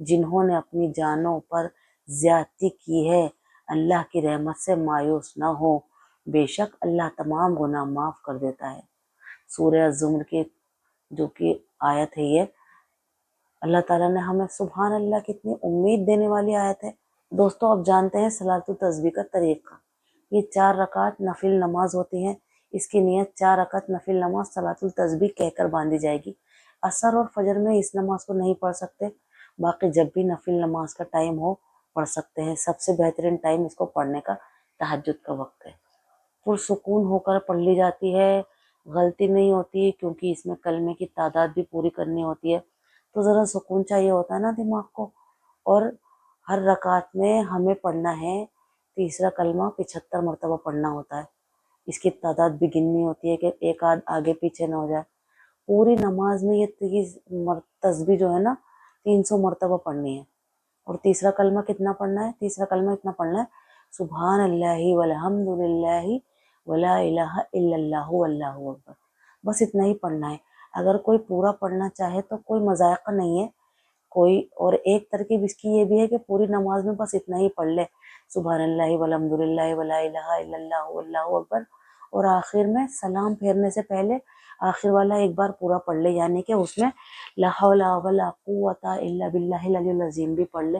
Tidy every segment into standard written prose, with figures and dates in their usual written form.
جنہوں نے اپنی جانوں پر زیادتی کی ہے اللہ کی رحمت سے مایوس نہ ہو، بے شک اللہ تمام گناہ معاف کر دیتا ہے۔ سورہ الزمر کی جو کہ آیت ہے یہ، اللہ تعالیٰ نے ہمیں سبحان اللہ کتنی امید دینے والی آیت ہے۔ دوستو اب جانتے ہیں صلاۃ التسبیح کا طریقہ۔ یہ 4 رکعت نفل نماز ہوتی ہیں، اس کی نیت 4 رکعت نفل نماز صلاۃ التسبیح کہہ کر باندھی جائے گی۔ عصر اور فجر میں اس نماز کو نہیں پڑھ سکتے، باقی جب بھی نفل نماز کا ٹائم ہو پڑھ سکتے ہیں۔ سب سے بہترین ٹائم اس کو پڑھنے کا تہجد کا وقت ہے۔ پرسکون ہو کر پڑھ لی جاتی ہے، غلطی نہیں ہوتی کیونکہ اس میں کلمے کی تعداد بھی پوری کرنی ہوتی ہے، تو ذرا سکون چاہیے ہوتا ہے نا دماغ کو۔ اور ہر رکعت میں ہمیں پڑھنا ہے تیسرا کلمہ 75 مرتبہ پڑھنا ہوتا ہے۔ اس کی تعداد بھی گننی ہوتی ہے کہ ایک آدھ آگے پیچھے نہ ہو جائے۔ پوری نماز میں یہ تسبیح جو ہے نا 300 مرتبہ پڑھنی ہے۔ اور تیسرا کلمہ کتنا پڑھنا ہے؟ تیسرا کلمہ اتنا پڑھنا ہے سبحان اللہ والحمد للہ ولا الہ الا اللہ واللہ اکبر، بس اتنا ہی پڑھنا ہے۔ اگر کوئی پورا پڑھنا چاہے تو کوئی مذائقہ نہیں ہے کوئی، اور ایک ترکیب اس کی یہ بھی ہے کہ پوری نماز میں بس اتنا ہی پڑھ لے سبحان اللہ والحمد للہ ولا الہ الا اللہ واللہ اکبر، اور آخر میں سلام پھیرنے سے پہلے آخر والا ایک بار پورا پڑھ لے، یعنی کہ اس میں لا حول ولا قوت الا باللہ العلی العظیم بھی پڑھ لے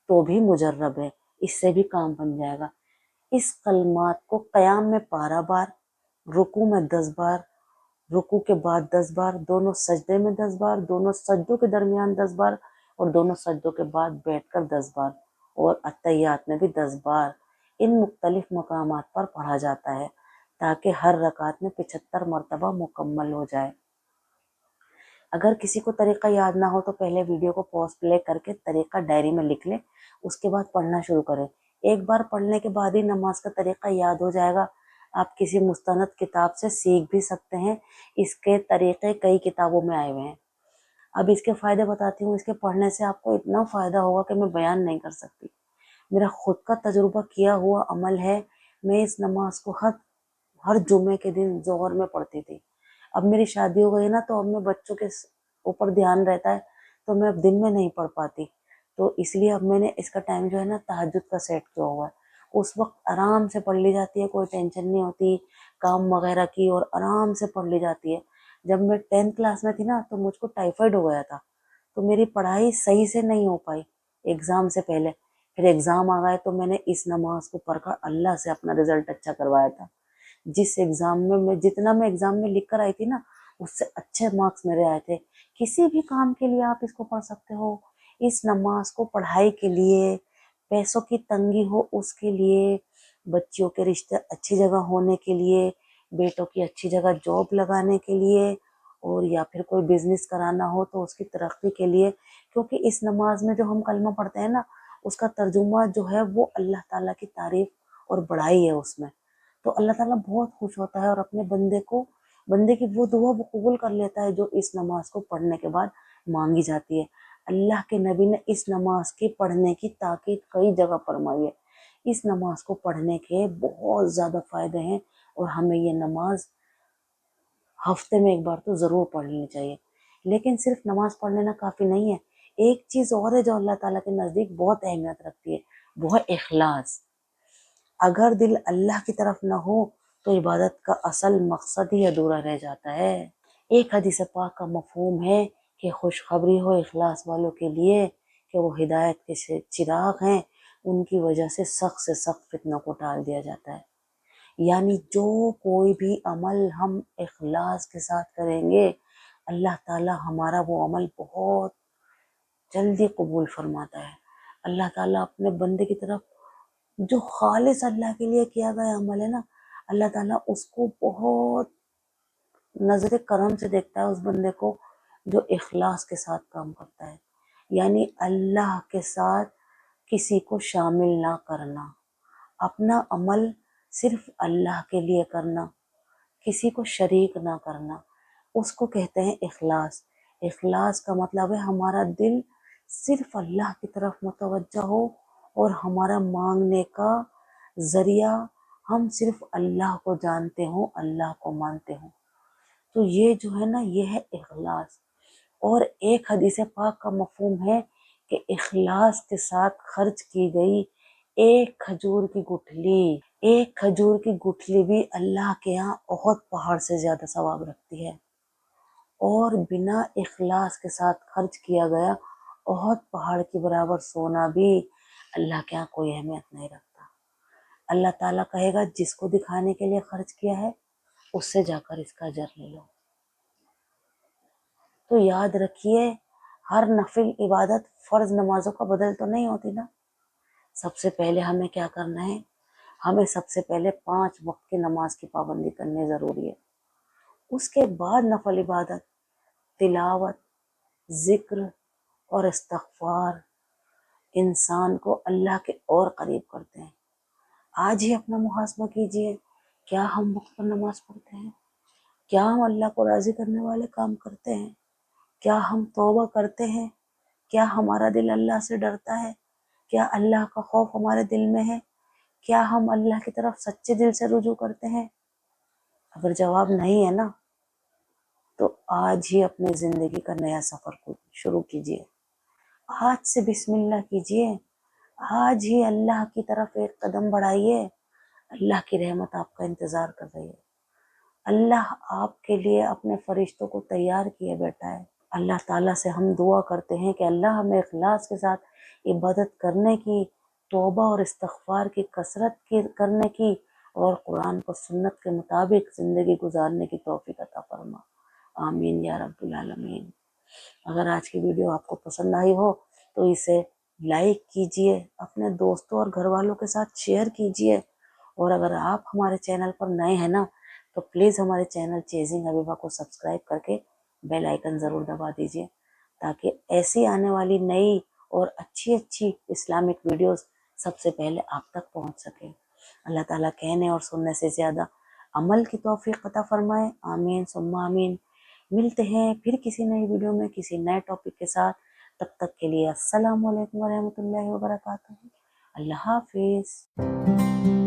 تو بھی مجرب ہے، اس سے بھی کام بن جائے گا۔ اس کلمات کو قیام میں 12 بار، رکوع میں 10 بار، رکوع کے بعد 10 بار، دونوں سجدے میں 10 بار، دونوں سجدوں کے درمیان 10 بار، اور دونوں سجدوں کے بعد بیٹھ کر 10 بار، اور اتحیات میں بھی 10 بار ان مختلف مقامات پر پڑھا جاتا ہے تاکہ ہر رکعت میں 75 مرتبہ مکمل ہو جائے۔ اگر کسی کو طریقہ یاد نہ ہو تو پہلے ویڈیو کو پاز پلے کر کے طریقہ ڈائری میں لکھ لیں، اس کے بعد پڑھنا شروع کریں۔ ایک بار پڑھنے کے بعد ہی نماز کا طریقہ یاد ہو جائے گا۔ آپ کسی مستند کتاب سے سیکھ بھی سکتے ہیں، اس کے طریقے کئی کتابوں میں آئے ہوئے ہیں۔ اب اس کے فائدے بتاتی ہوں۔ اس کے پڑھنے سے آپ کو اتنا فائدہ ہوگا کہ میں بیان نہیں کر سکتی۔ میرا خود کا تجربہ کیا ہوا عمل ہے۔ میں اس نماز کو ہر جمعے کے دن ظہر میں پڑھتی تھی۔ اب میری شادی ہو گئی نا، تو اب میں بچوں کے اوپر دھیان رہتا ہے تو میں اب دن میں نہیں پڑھ پاتی، تو اس لیے اب میں نے اس کا ٹائم جو ہے نا تہجد کا سیٹ کیا ہوا ہے۔ اس وقت آرام سے پڑھ لی جاتی ہے، کوئی ٹینشن نہیں ہوتی کام وغیرہ کی، اور آرام سے پڑھ لی جاتی ہے۔ جب میں 10th کلاس میں تھی نا تو مجھ کو ٹائیفائڈ ہو گیا تھا، تو میری پڑھائی صحیح سے نہیں ہو پائی ایگزام سے پہلے۔ پھر ایگزام آ گئے تو میں نے اس نماز کو پڑھ کر اللہ سے اپنا رزلٹ اچھا کروایا تھا۔ جس ایگزام میں جتنا میں ایگزام میں لکھ کر آئی تھی نا، اس سے اچھے مارکس میرے آئے تھے۔ کسی بھی کام کے لیے آپ اس کو پڑھ سکتے ہو۔ اس نماز کو پڑھائی کے لیے، پیسوں کی تنگی ہو اس کے لیے، بچیوں کے رشتے اچھی جگہ ہونے کے لیے، بیٹوں کی اچھی جگہ جاب لگانے کے لیے، اور یا پھر کوئی بزنس کرانا ہو تو اس کی ترقی کے لیے، کیونکہ اس نماز میں جو ہم کلمہ پڑھتے ہیں نا، اس کا ترجمہ جو ہے وہ اللہ تعالیٰ کی تعریف اور بڑائی ہے اس میں۔ تو اللہ تعالیٰ بہت خوش ہوتا ہے اور اپنے بندے کی وہ دعا وہ قبول کر لیتا ہے جو اس نماز کو پڑھنے کے بعد مانگی جاتی ہے۔ اللہ کے نبی نے اس نماز کے پڑھنے کی تاکید کئی جگہ فرمائی ہے۔ اس نماز کو پڑھنے کے بہت زیادہ فائدے ہیں، اور ہمیں یہ نماز ہفتے میں ایک بار تو ضرور پڑھ لینی چاہیے۔ لیکن صرف نماز پڑھ لینا کافی نہیں ہے، ایک چیز اور ہے جو اللہ تعالیٰ کے نزدیک بہت اہمیت رکھتی ہے، وہ ہے اخلاص۔ اگر دل اللہ کی طرف نہ ہو تو عبادت کا اصل مقصد ہی ادھورا رہ جاتا ہے۔ ایک حدیث پاک کا مفہوم ہے کہ خوشخبری ہو اخلاص والوں کے لیے کہ وہ ہدایت کے چراغ ہیں، ان کی وجہ سے سخت فتنوں کو ٹال دیا جاتا ہے۔ یعنی جو کوئی بھی عمل ہم اخلاص کے ساتھ کریں گے، اللہ تعالیٰ ہمارا وہ عمل بہت جلدی قبول فرماتا ہے۔ اللہ تعالیٰ اپنے بندے کی طرف جو خالص اللہ کے لیے کیا گیا عمل ہے نا، اللہ تعالیٰ اس کو بہت نظر کرم سے دیکھتا ہے، اس بندے کو جو اخلاص کے ساتھ کام کرتا ہے۔ یعنی اللہ کے ساتھ کسی کو شامل نہ کرنا، اپنا عمل صرف اللہ کے لیے کرنا، کسی کو شریک نہ کرنا، اس کو کہتے ہیں اخلاص۔ اخلاص کا مطلب ہے ہمارا دل صرف اللہ کی طرف متوجہ ہو، اور ہمارا مانگنے کا ذریعہ ہم صرف اللہ کو جانتے ہوں، اللہ کو مانتے ہوں۔ تو یہ جو ہے نا، یہ ہے اخلاص۔ اور ایک حدیث پاک کا مفہوم ہے کہ اخلاص کے ساتھ خرچ کی گئی ایک کھجور کی گٹھلی بھی اللہ کے ہاں احد پہاڑ سے زیادہ ثواب رکھتی ہے، اور بنا اخلاص کے ساتھ خرچ کیا گیا احد پہاڑ کے برابر سونا بھی اللہ کے ہاں کوئی اہمیت نہیں رکھتا۔ اللہ تعالیٰ کہے گا جس کو دکھانے کے لیے خرچ کیا ہے اس سے جا کر اس کا اجر لے لو۔ تو یاد رکھیے، ہر نفل عبادت فرض نمازوں کا بدل تو نہیں ہوتی نا۔ سب سے پہلے ہمیں کیا کرنا ہے؟ ہمیں سب سے پہلے 5 وقت کی نماز کی پابندی کرنی ضروری ہے۔ اس کے بعد نفل عبادت، تلاوت، ذکر اور استغفار انسان کو اللہ کے اور قریب کرتے ہیں۔ آج ہی اپنا محاسبہ کیجئے، کیا ہم وقت پر نماز پڑھتے ہیں؟ کیا ہم اللہ کو راضی کرنے والے کام کرتے ہیں؟ کیا ہم توبہ کرتے ہیں؟ کیا ہمارا دل اللہ سے ڈرتا ہے؟ کیا اللہ کا خوف ہمارے دل میں ہے؟ کیا ہم اللہ کی طرف سچے دل سے رجوع کرتے ہیں؟ اگر جواب نہیں ہے نا، تو آج ہی اپنی زندگی کا نیا سفر کو شروع کیجئے۔ آج سے بسم اللہ کیجئے، آج ہی اللہ کی طرف ایک قدم بڑھائیے۔ اللہ کی رحمت آپ کا انتظار کر رہی ہے۔ اللہ آپ کے لیے اپنے فرشتوں کو تیار کیے بیٹھا ہے۔ اللہ تعالیٰ سے ہم دعا کرتے ہیں کہ اللہ ہمیں اخلاص کے ساتھ عبادت کرنے کی، توبہ اور استغفار کی کثرت کرنے کی، اور قرآن کو سنت کے مطابق زندگی گزارنے کی توفیق عطا فرما۔ آمین یا رب العالمین۔ اگر آج کی ویڈیو آپ کو پسند آئی ہو تو اسے لائک کیجئے، اپنے دوستوں اور گھر والوں کے ساتھ شیئر کیجئے، اور اگر آپ ہمارے چینل پر نئے ہیں نا تو پلیز ہمارے چینل چیزنگ حبیبہ کو سبسکرائب کر کے بیل آئیکن ضرور دبا دیجئے، تاکہ ایسی آنے والی نئی اور اچھی اسلامک ویڈیوز سب سے پہلے آپ تک پہنچ سکے۔ اللہ تعالیٰ کہنے اور سننے سے زیادہ عمل کی توفیق عطا فرمائے۔ آمین ثم آمین۔ ملتے ہیں پھر کسی نئی ویڈیو میں کسی نئے ٹاپک کے ساتھ۔ تب تک کے لیے السلام علیکم ورحمۃ اللہ وبرکاتہ۔ اللہ حافظ۔